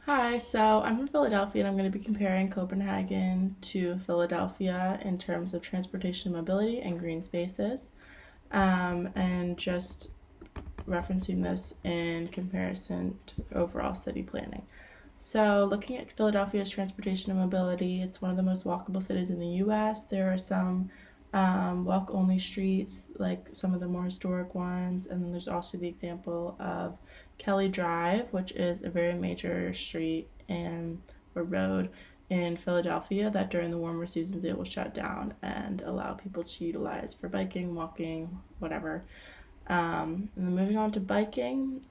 Hi, so I'm in Philadelphia and I'm going to be comparing Copenhagen to Philadelphia in terms of transportation mobility and green spaces, and just referencing this in comparison to overall city planning. So, looking at Philadelphia's transportation and mobility, it's one of the most walkable cities in the US. There are some walk only streets, like some of the more historic ones, and then there's also the example of Kelly Drive, which is a very major street and a road in Philadelphia that during the warmer seasons it will shut down and allow people to utilize for biking, walking, whatever. And then moving on to biking,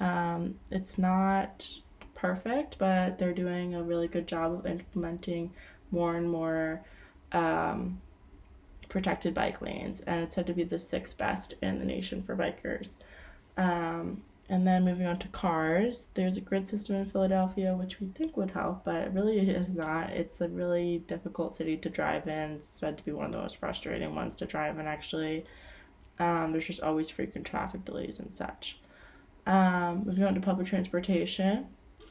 it's not perfect, but they're doing a really good job of implementing more and more um, protected bike lanes, and it's said to be the sixth best in the nation for bikers. And then moving on to cars, there's a grid system in Philadelphia, which we think would help, but it really is not. It's a really difficult city to drive in. It's said to be one of the most frustrating ones to drive in, actually. There's just always frequent traffic delays and such. Moving on to public transportation.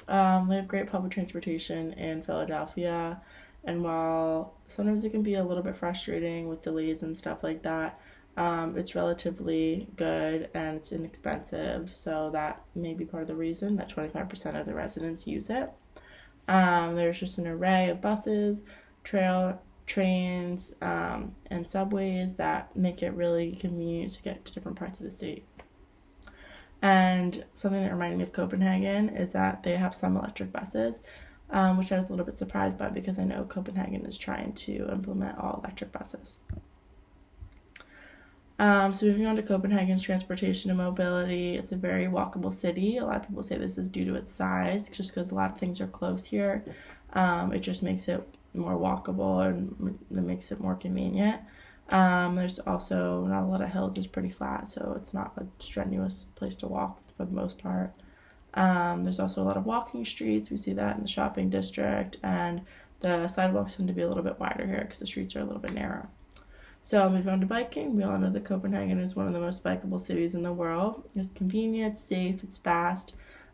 We have great public transportation in Philadelphia, and while sometimes it can be a little bit frustrating with delays and stuff like that, it's relatively good and it's inexpensive, so that may be part of the reason that 25% of the residents use it. There's just an array of buses, trains, and subways that make it really convenient to get to different parts of the city. And something that reminded me of Copenhagen is that they have some electric buses, which I was a little bit surprised by because I know Copenhagen is trying to implement all electric buses. So moving on to Copenhagen's transportation and mobility, it's a very walkable city. A lot of people say this is due to its size, just because a lot of things are close here. It just makes it more walkable and it makes it more convenient. There's also not a lot of hills. It's pretty flat, so it's not a strenuous place to walk for the most part. There's also a lot of walking streets. We see that in the shopping district, and the sidewalks tend to be a little bit wider here because the streets are a little bit narrow. So moving on to biking, we all know that Copenhagen is one of the most bikeable cities in the world. It's convenient, it's safe, it's fast.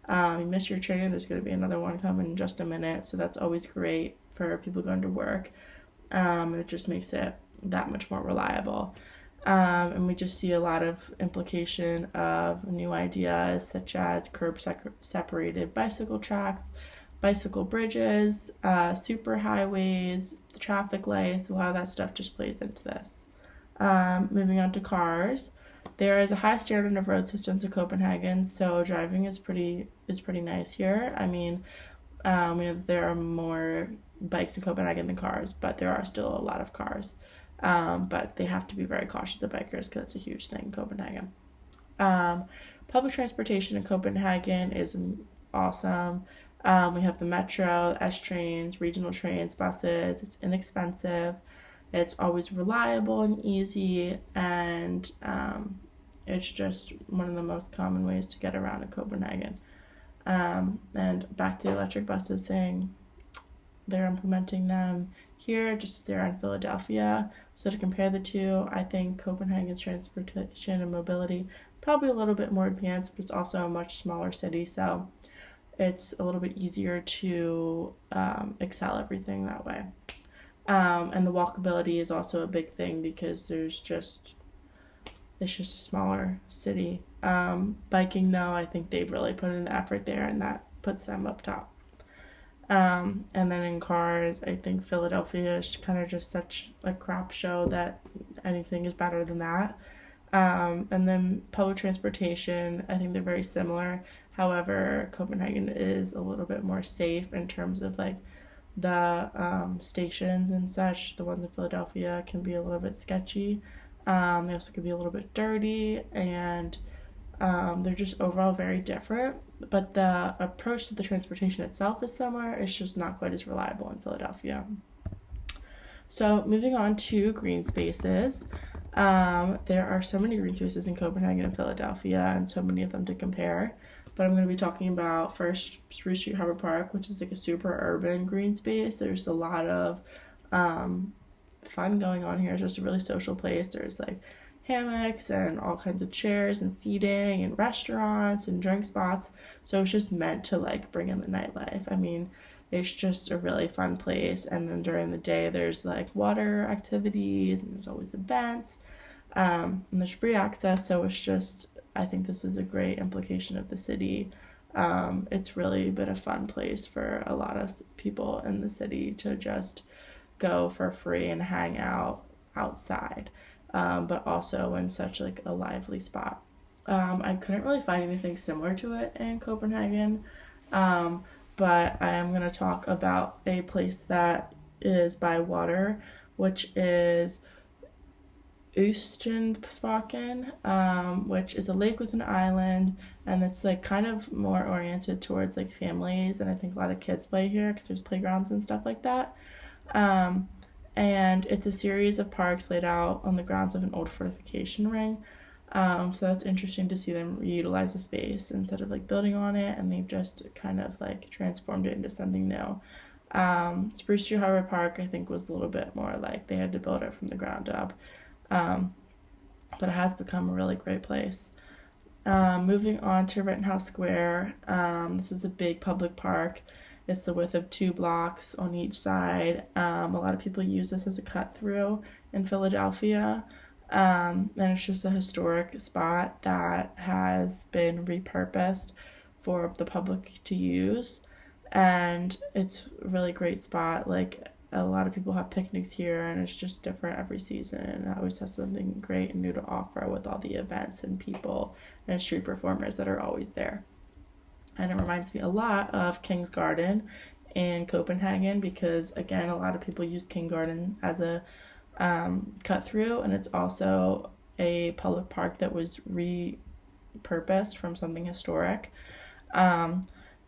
You miss your train, there's going to be another one coming in just a minute, so that's always great for people going to work. It just makes it that much more reliable. And we just see a lot of implication of new ideas such as separated bicycle tracks, bicycle bridges, super highways, the traffic lights. A lot of that stuff just plays into this. Moving on to cars, there is a high standard of road systems in Copenhagen, so driving is pretty nice here. I mean, we know that there are more bikes in Copenhagen than cars, but there are still a lot of cars. But they have to be very cautious of bikers because it's a huge thing in Copenhagen. Um, Public transportation in Copenhagen is awesome. We have the metro, S trains, regional trains, buses. It's inexpensive. It's always reliable and easy, and it's just one of the most common ways to get around in Copenhagen. And back to the electric buses thing, they're implementing them here just as they are in Philadelphia. So to compare the two, I think Copenhagen's transportation and mobility probably a little bit more advanced, but it's also a much smaller city, so it's a little bit easier to excel everything that way. And the walkability is also a big thing because it's just a smaller city. Biking though, I think they've really put in the effort there, and that puts them up top. And then in cars, I think Philadelphia is kind of just such a crap show that anything is better than that. And then public transportation, I think they're very similar. However, Copenhagen is a little bit more safe in terms of like the stations and such. The ones in Philadelphia can be a little bit sketchy. They also can be a little bit dirty, and they're just overall very different. But the approach to the transportation itself is similar. It's just not quite as reliable in Philadelphia. So moving on to green spaces. There are so many green spaces in Copenhagen and Philadelphia, and so many of them to compare. But I'm going to be talking about first Spruce Street Harbor Park, which is like a super urban green space. There's a lot of fun going on here. It's just a really social place. There's like hammocks and all kinds of chairs and seating and restaurants and drink spots. So it's just meant to like bring in the nightlife. I mean, it's just a really fun place. And then during the day, there's like water activities and there's always events. And there's free access. So it's just, I think this is a great implication of the city. It's really been a fun place for a lot of people in the city to just go for free and hang out outside, but also in such like a lively spot. I couldn't really find anything similar to it in Copenhagen, but I am going to talk about a place that is by water, which is Østensparken, which is a lake with an island, and it's like kind of more oriented towards like families, and I think a lot of kids play here because there's playgrounds and stuff like that. And it's a series of parks laid out on the grounds of an old fortification ring. So that's interesting to see them reutilize the space instead of like building on it, and they've just kind of like transformed it into something new. Spruce Tree Harbor Park, I think, was a little bit more like they had to build it from the ground up. But it has become a really great place. Moving on to Rittenhouse Square, this is a big public park. It's the width of 2 blocks on each side. A lot of people use this as a cut through in Philadelphia. And it's just a historic spot that has been repurposed for the public to use. And it's a really great spot. Like, a lot of people have picnics here, and it's just different every season, and it always has something great and new to offer with all the events and people and street performers that are always there. And it reminds me a lot of King's Garden in Copenhagen because, again, a lot of people use King Garden as a cut through, and it's also a public park that was repurposed from something historic.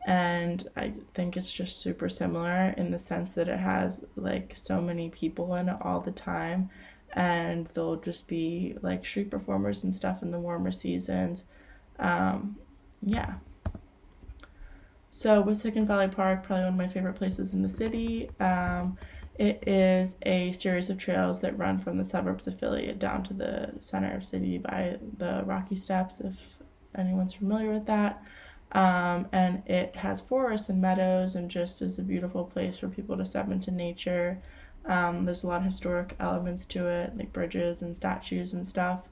And I think it's just super similar in the sense that it has like so many people in it all the time, and there'll just be like street performers and stuff in the warmer seasons. Yeah. So Wissahickon Valley Park, probably one of my favorite places in the city. It is a series of trails that run from the suburbs of Philly down to the center of city by the Rocky Steps, if anyone's familiar with that. And it has forests and meadows and just is a beautiful place for people to step into nature. There's a lot of historic elements to it, like bridges and statues and stuff.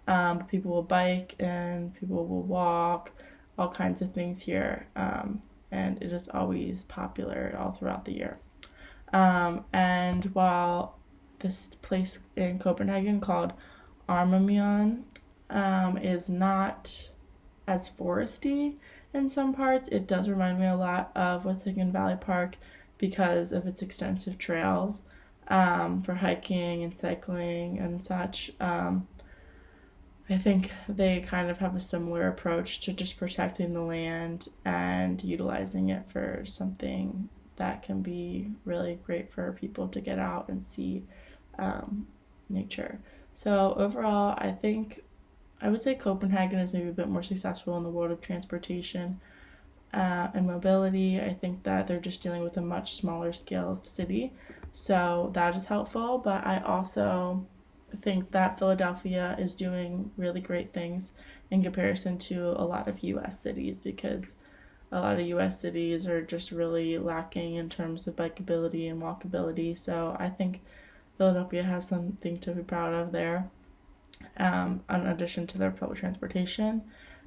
But people will bike and people will walk, all kinds of things here. And it is always popular all throughout the year. And while this place in Copenhagen called Armamion is not as foresty in some parts, it does remind me a lot of Wissahickon Valley Park because of its extensive trails for hiking and cycling and such. I think they kind of have a similar approach to just protecting the land and utilizing it for something that can be really great for people to get out and see nature. So overall, I would say Copenhagen is maybe a bit more successful in the world of transportation and mobility. I think that they're just dealing with a much smaller scale of city, so that is helpful. But I also think that Philadelphia is doing really great things in comparison to a lot of U.S. cities, because a lot of U.S. cities are just really lacking in terms of bikeability and walkability. So I think Philadelphia has something to be proud of there. In addition to their public transportation.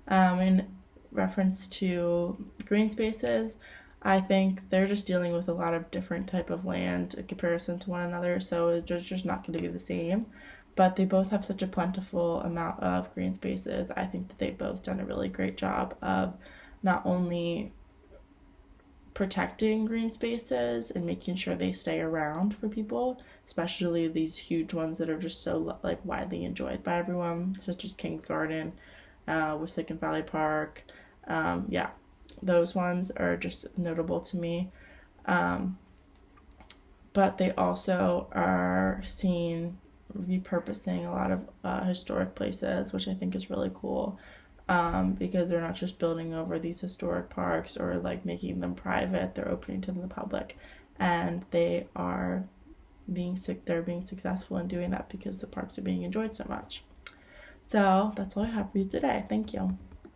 In reference to green spaces, I think they're just dealing with a lot of different type of land in comparison to one another, so it's just not going to be the same. But they both have such a plentiful amount of green spaces. I think that they've both done a really great job of not only protecting green spaces and making sure they stay around for people, especially these huge ones that are just so like widely enjoyed by everyone, such as King's Garden, Wissahickon Valley Park. Yeah, those ones are just notable to me. But they also are seen repurposing a lot of historic places, which I think is really cool. Because they're not just building over these historic parks or like making them private, they're opening to the public, and they're being successful in doing that because the parks are being enjoyed so much. So that's all I have for you today. Thank you.